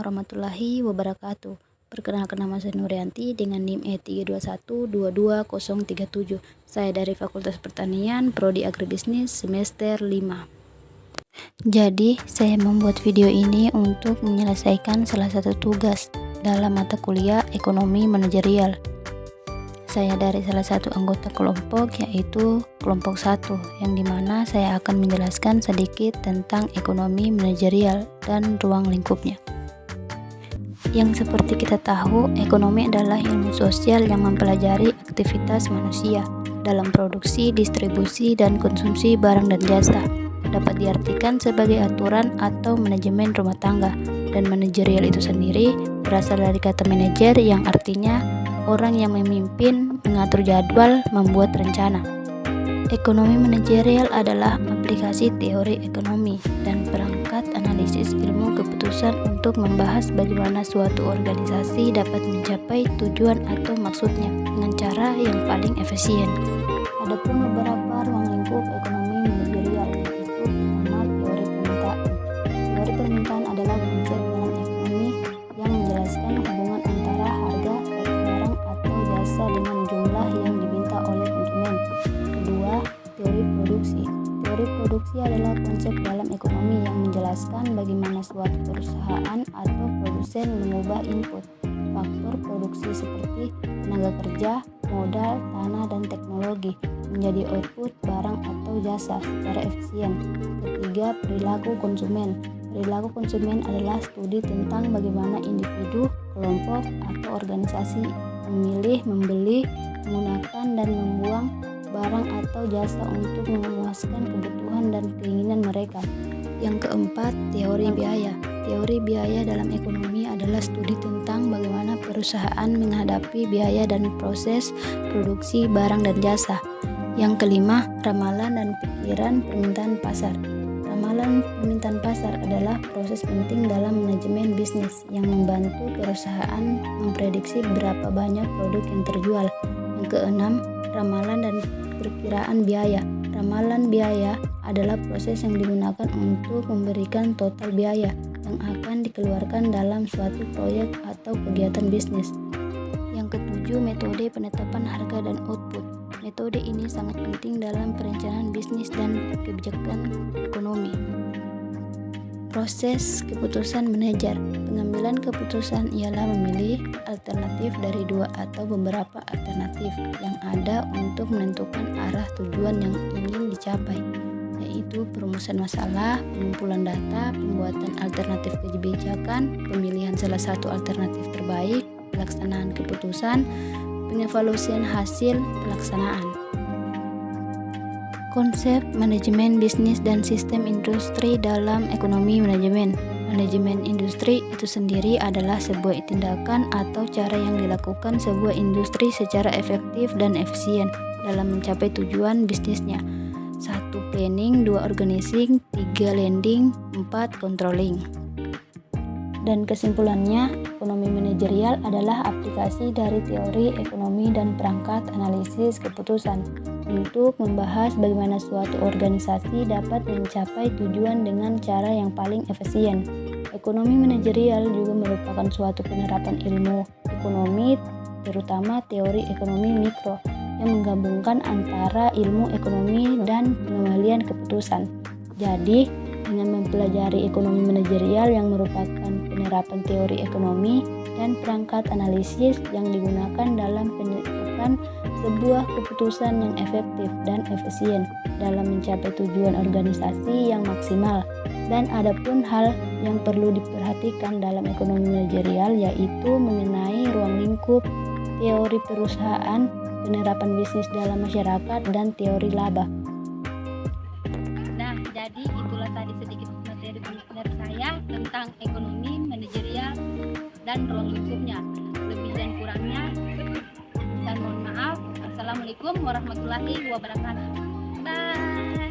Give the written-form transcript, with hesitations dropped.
warahmatullahi wabarakatuh. Perkenalkan, nama saya Nurianti dengan NIM E321222037. Saya dari Fakultas Pertanian, Prodi Agribisnis, semester 5. Jadi, saya membuat video ini untuk menyelesaikan salah satu tugas dalam mata kuliah Ekonomi Manajerial. Saya dari salah satu anggota kelompok, yaitu kelompok 1, yang dimana saya akan menjelaskan sedikit tentang ekonomi manajerial dan ruang lingkupnya. Yang seperti kita tahu, ekonomi adalah ilmu sosial yang mempelajari aktivitas manusia dalam produksi, distribusi, dan konsumsi barang dan jasa. Dapat diartikan sebagai aturan atau manajemen rumah tangga, dan manajerial itu sendiri berasal dari kata manajer yang artinya orang yang memimpin, mengatur jadwal, membuat rencana. Ekonomi manajerial adalah aplikasi teori ekonomi dan perangkat analisis ilmu keputusan untuk membahas bagaimana suatu organisasi dapat mencapai tujuan atau maksudnya dengan cara yang paling efisien. Adapun beberapa ruang lingkup ekonomi manajerial, yaitu pertama, teori permintaan. Teori permintaan adalah konsep dalam ekonomi yang menjelaskan hubungan antara harga suatu barang atau jasa dengan jumlah yang diminta oleh konsumen. Kedua, teori produksi. Teori produksi adalah konsep dalam ekonomi yang menjelaskan bagaimana suatu perusahaan atau produsen mengubah input faktor produksi seperti tenaga kerja, modal, tanah, dan teknologi menjadi output barang atau jasa secara efisien. Ketiga, perilaku konsumen. Perilaku konsumen adalah studi tentang bagaimana individu, kelompok, atau organisasi memilih, membeli, menggunakan, dan membuang barang atau jasa untuk memuaskan kebutuhan dan keinginan mereka. Yang keempat, teori biaya. Teori biaya dalam ekonomi adalah studi tentang bagaimana perusahaan menghadapi biaya dan proses produksi barang dan jasa. Yang kelima, ramalan dan pikiran permintaan pasar. Ramalan permintaan pasar adalah proses penting dalam manajemen bisnis yang membantu perusahaan memprediksi berapa banyak produk yang terjual. Yang keenam, ramalan dan perkiraan biaya. Ramalan biaya adalah proses yang digunakan untuk memberikan total biaya yang akan dikeluarkan dalam suatu proyek atau kegiatan bisnis. Yang ketujuh, metode penetapan harga dan output. Metode ini sangat penting dalam perencanaan bisnis dan kebijakan ekonomi. Proses keputusan manajer. Pengambilan keputusan ialah memilih alternatif dari dua atau beberapa alternatif yang ada untuk menentukan arah tujuan yang ingin dicapai, yaitu perumusan masalah, pengumpulan data, pembuatan alternatif kebijakan, pemilihan salah satu alternatif terbaik, pelaksanaan keputusan, pengevaluasian hasil pelaksanaan. Konsep manajemen bisnis dan sistem industri dalam ekonomi manajemen. Manajemen industri itu sendiri adalah sebuah tindakan atau cara yang dilakukan sebuah industri secara efektif dan efisien dalam mencapai tujuan bisnisnya. 1. Planning, 2. Organizing, 3. Lending, 4. Controlling. Dan kesimpulannya, ekonomi manajerial adalah aplikasi dari teori ekonomi dan perangkat analisis keputusan untuk membahas bagaimana suatu organisasi dapat mencapai tujuan dengan cara yang paling efisien. Ekonomi manajerial juga merupakan suatu penerapan ilmu ekonomi, terutama teori ekonomi mikro, yang menggabungkan antara ilmu ekonomi dan pengendalian keputusan. Jadi, dengan mempelajari ekonomi manajerial yang merupakan penerapan teori ekonomi dan perangkat analisis yang digunakan dalam penentukan sebuah keputusan yang efektif dan efisien dalam mencapai tujuan organisasi yang maksimal. Dan adapun hal yang perlu diperhatikan dalam ekonomi manajerial, yaitu mengenai ruang lingkup, teori perusahaan, penerapan bisnis dalam masyarakat, dan teori laba. Nah, jadi itulah tadi sedikit materi dari saya tentang ekonomi manajerial dan ruang lingkupnya. Lebih dan kurangnya saya mohon maaf. Assalamualaikum warahmatullahi wabarakatuh. Bye.